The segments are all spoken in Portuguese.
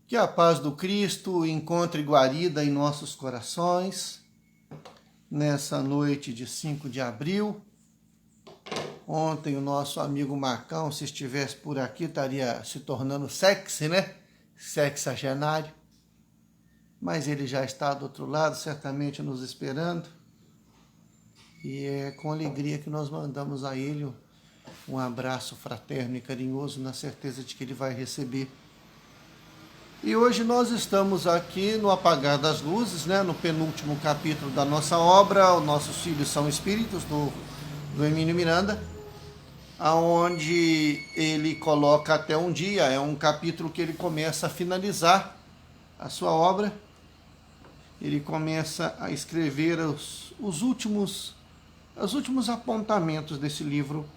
Que a paz do Cristo encontre guarida em nossos corações, nessa noite de 5 de abril. Ontem o nosso amigo Marcão, se estivesse por aqui, estaria se tornando sexy, né? Sexagenário. Mas ele já está do outro lado, certamente nos esperando. E é com alegria que nós mandamos a ele um abraço fraterno e carinhoso, na certeza de que ele vai receber. E hoje nós estamos aqui no apagar das luzes, né, no penúltimo capítulo da nossa obra, Os Nossos Filhos São Espíritos, do Hermínio Miranda, aonde ele coloca até um dia, é um capítulo que ele começa a finalizar a sua obra, ele começa a escrever os últimos apontamentos desse livro.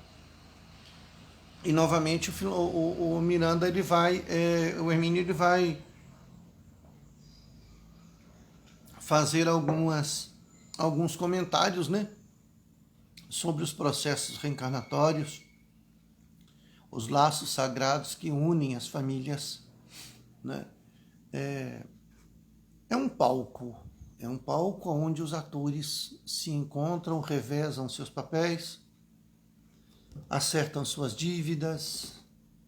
E novamente o Miranda, o Hermínio, ele vai fazer alguns comentários, né, sobre os processos reencarnatórios, os laços sagrados que unem as famílias, né? É um palco onde os atores se encontram, revezam seus papéis, acertam suas dívidas,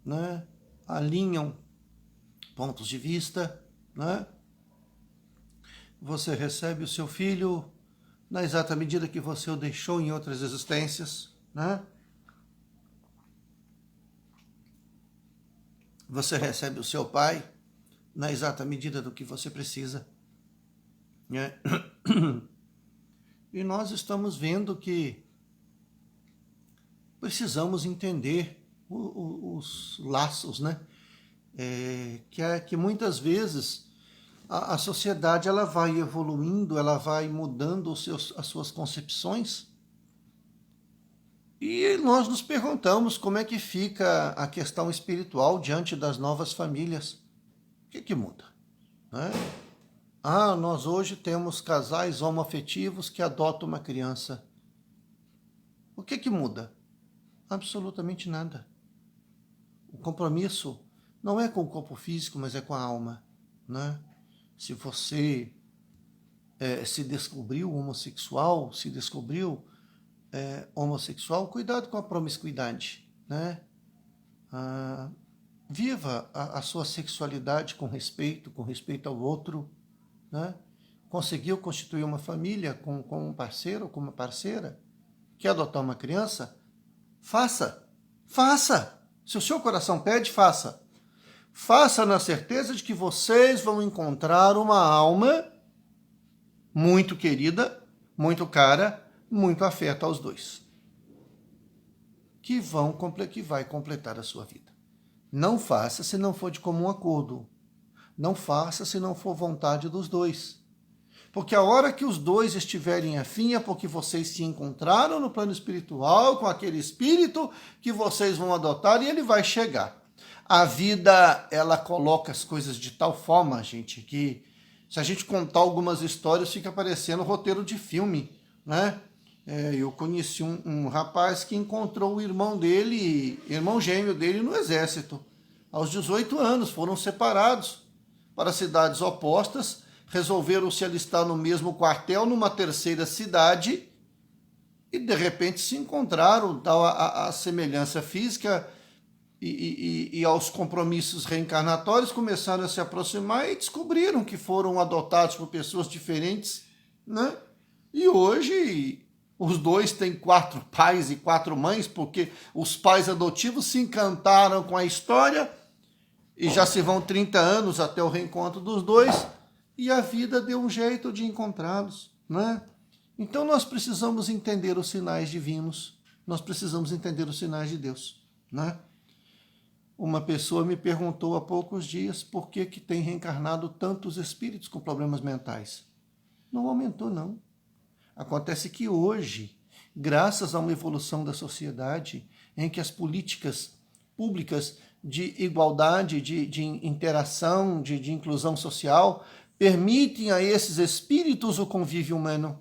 né? Alinham pontos de vista, né? Você recebe o seu filho na exata medida que você o deixou em outras existências, né? Você recebe o seu pai na exata medida do que você precisa, né? E nós estamos vendo que precisamos entender os laços, né? Que muitas vezes a sociedade ela vai evoluindo, ela vai mudando as suas concepções, e nós nos perguntamos como é que fica a questão espiritual diante das novas famílias. O que muda, né? Nós hoje temos casais homoafetivos que adotam uma criança. O que muda? Absolutamente nada. O compromisso não é com o corpo físico, mas é com a alma, né? Se você se descobriu homossexual, cuidado com a promiscuidade, né? Viva a sua sexualidade com respeito ao outro, né? Conseguiu constituir uma família com um parceiro ou com uma parceira? Quer adotar uma criança? Faça! Se o seu coração pede, faça. Faça na certeza de que vocês vão encontrar uma alma muito querida, muito cara, muito afeta aos dois, que vai completar a sua vida. Não faça se não for de comum acordo. Não faça se não for vontade dos dois. Porque a hora que os dois estiverem afim é porque vocês se encontraram no plano espiritual com aquele espírito que vocês vão adotar e ele vai chegar. A vida, ela coloca as coisas de tal forma, gente, que se a gente contar algumas histórias fica parecendo roteiro de filme, né? Eu conheci um rapaz que encontrou o irmão gêmeo dele no exército. Aos 18 anos, foram separados para cidades opostas, resolveram se alistar no mesmo quartel, numa terceira cidade, e de repente se encontraram, a semelhança física e aos compromissos reencarnatórios, começaram a se aproximar e descobriram que foram adotados por pessoas diferentes, né? E hoje os dois têm 4 pais e 4 mães, porque os pais adotivos se encantaram com a história e já se vão 30 anos até o reencontro dos dois, e a vida deu um jeito de encontrá-los, né? Então nós precisamos entender os sinais divinos, nós precisamos entender os sinais de Deus, né? Uma pessoa me perguntou há poucos dias por que tem reencarnado tantos espíritos com problemas mentais. Não aumentou, não. Acontece que hoje, graças a uma evolução da sociedade, em que as políticas públicas de igualdade, de interação, de inclusão social, permitem a esses espíritos o convívio humano.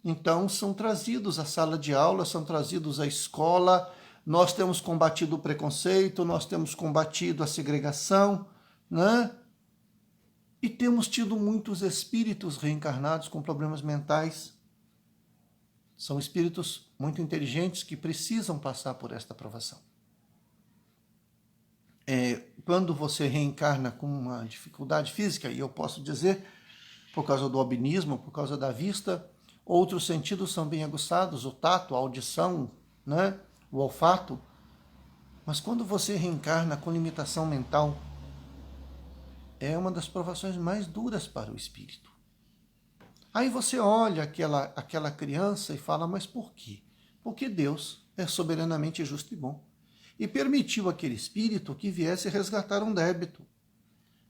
Então, são trazidos à sala de aula, são trazidos à escola. Nós temos combatido o preconceito, nós temos combatido a segregação, né? E temos tido muitos espíritos reencarnados com problemas mentais. São espíritos muito inteligentes que precisam passar por esta provação. Quando você reencarna com uma dificuldade física, e eu posso dizer, por causa do albinismo, por causa da vista, outros sentidos são bem aguçados, o tato, a audição, né? O olfato. Mas quando você reencarna com limitação mental, é uma das provações mais duras para o espírito. Aí você olha aquela criança e fala, mas por quê? Porque Deus é soberanamente justo e bom. E permitiu aquele espírito que viesse resgatar um débito.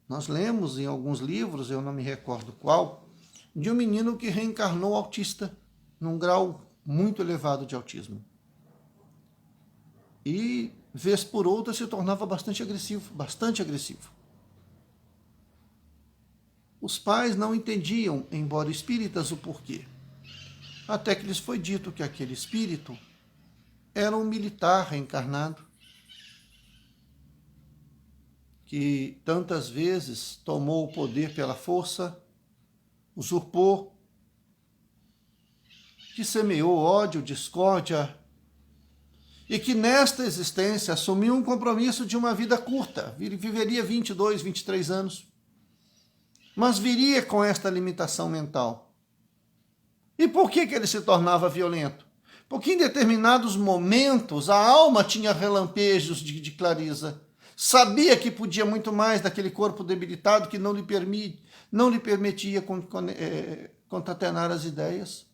Nós lemos em alguns livros, eu não me recordo qual, de um menino que reencarnou autista, num grau muito elevado de autismo. E, vez por outra, se tornava bastante agressivo, bastante agressivo. Os pais não entendiam, embora espíritas, o porquê. Até que lhes foi dito que aquele espírito era um militar reencarnado, que tantas vezes tomou o poder pela força, usurpou, que semeou ódio, discórdia, e que nesta existência assumiu um compromisso de uma vida curta, viveria 22, 23 anos, mas viria com esta limitação mental. E por que ele se tornava violento? Porque em determinados momentos a alma tinha relampejos de clareza, sabia que podia muito mais daquele corpo debilitado que não lhe permitia concatenar as ideias.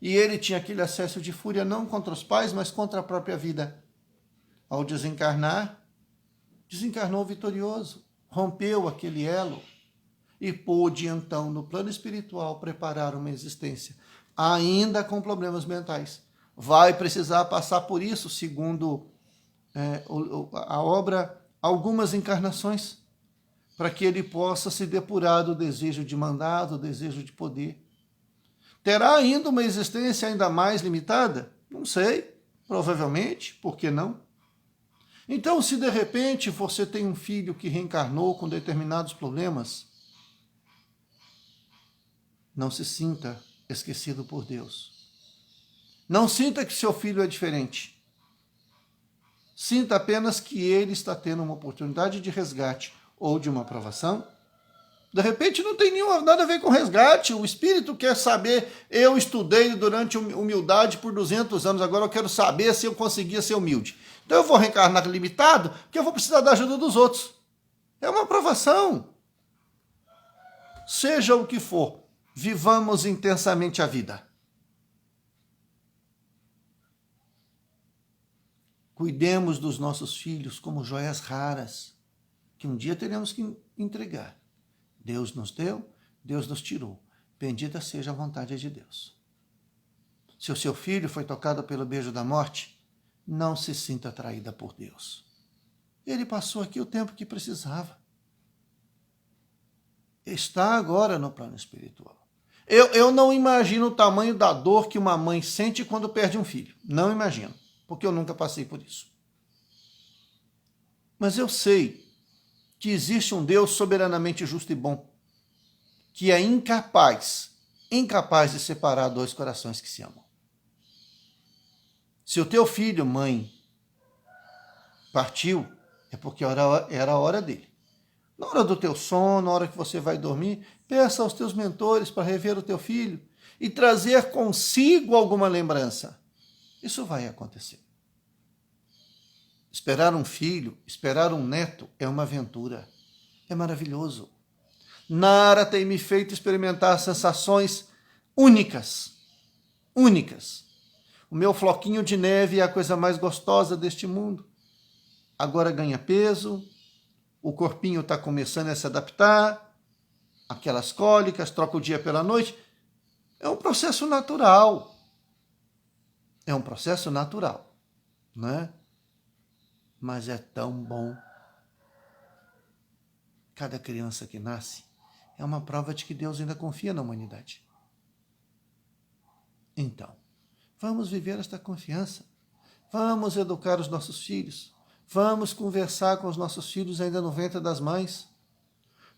E ele tinha aquele acesso de fúria não contra os pais, mas contra a própria vida. Ao desencarnar, desencarnou vitorioso, rompeu aquele elo e pôde, então, no plano espiritual, preparar uma existência, ainda com problemas mentais. Vai precisar passar por isso, segundo a obra, algumas encarnações, para que ele possa se depurar do desejo de mandar, do desejo de poder. Terá ainda uma existência ainda mais limitada? Não sei, provavelmente, por que não? Então, se de repente você tem um filho que reencarnou com determinados problemas, não se sinta esquecido por Deus. Não sinta que seu filho é diferente. Sinta apenas que ele está tendo uma oportunidade de resgate ou de uma aprovação. De repente não tem nada a ver com resgate. O espírito quer saber, eu estudei durante humildade por 200 anos, agora eu quero saber se eu conseguia ser humilde. Então eu vou reencarnar limitado, porque eu vou precisar da ajuda dos outros. É uma aprovação. Seja o que for, vivamos intensamente a vida. Cuidemos dos nossos filhos como joias raras, que um dia teremos que entregar. Deus nos deu, Deus nos tirou. Bendita seja a vontade de Deus. Se o seu filho foi tocado pelo beijo da morte, não se sinta atraída por Deus. Ele passou aqui o tempo que precisava. Está agora no plano espiritual. Eu não imagino o tamanho da dor que uma mãe sente quando perde um filho. Não imagino, porque eu nunca passei por isso. Mas eu sei que existe um Deus soberanamente justo e bom, que é incapaz de separar dois corações que se amam. Se o teu filho, mãe, partiu, é porque era a hora dele. Na hora do teu sono, na hora que você vai dormir, peça aos teus mentores para rever o teu filho e trazer consigo alguma lembrança. Isso vai acontecer. Esperar um filho, esperar um neto é uma aventura. É maravilhoso. Nara tem me feito experimentar sensações únicas. Únicas. O meu floquinho de neve é a coisa mais gostosa deste mundo. Agora ganha peso, o corpinho está começando a se adaptar, aquelas cólicas, troca o dia pela noite. É um processo natural. É um processo natural, não é? Mas é tão bom. Cada criança que nasce é uma prova de que Deus ainda confia na humanidade. Então, vamos viver esta confiança. Vamos educar os nossos filhos. Vamos conversar com os nossos filhos ainda no ventre das mães.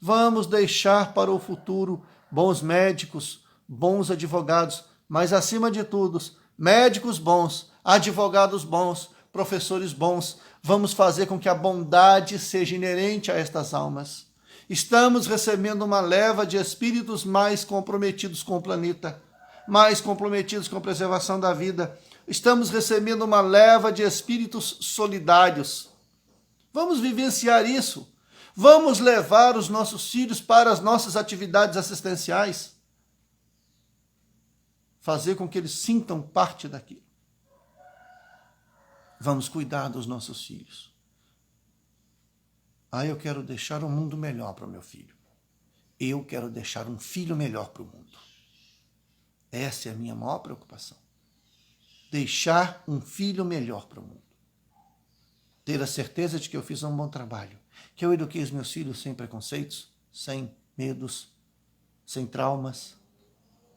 Vamos deixar para o futuro bons médicos, bons advogados, mas acima de tudo, médicos bons, advogados bons, professores bons. Vamos fazer com que a bondade seja inerente a estas almas. Estamos recebendo uma leva de espíritos mais comprometidos com o planeta, mais comprometidos com a preservação da vida. Estamos recebendo uma leva de espíritos solidários. Vamos vivenciar isso. Vamos levar os nossos filhos para as nossas atividades assistenciais. Fazer com que eles sintam parte daquilo. Vamos cuidar dos nossos filhos. Eu quero deixar um mundo melhor para o meu filho. Eu quero deixar um filho melhor para o mundo. Essa é a minha maior preocupação. Deixar um filho melhor para o mundo. Ter a certeza de que eu fiz um bom trabalho. Que eu eduquei os meus filhos sem preconceitos, sem medos, sem traumas.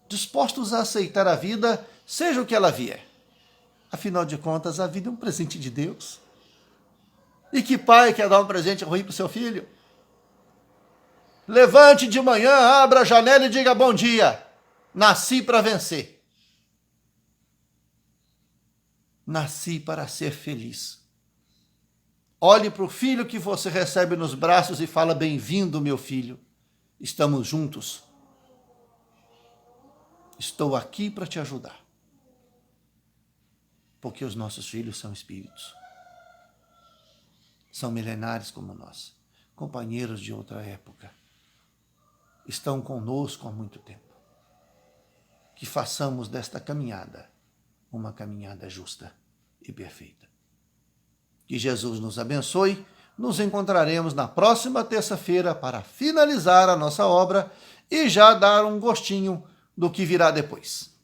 Dispostos a aceitar a vida, seja o que ela vier. Afinal de contas, a vida é um presente de Deus. E que pai quer dar um presente ruim para o seu filho? Levante de manhã, abra a janela e diga bom dia. Nasci para vencer. Nasci para ser feliz. Olhe para o filho que você recebe nos braços e fala: bem-vindo, meu filho. Estamos juntos. Estou aqui para te ajudar. Porque os nossos filhos são espíritos. São milenares como nós, companheiros de outra época. Estão conosco há muito tempo. Que façamos desta caminhada uma caminhada justa e perfeita. Que Jesus nos abençoe. Nos encontraremos na próxima terça-feira para finalizar a nossa obra e já dar um gostinho do que virá depois.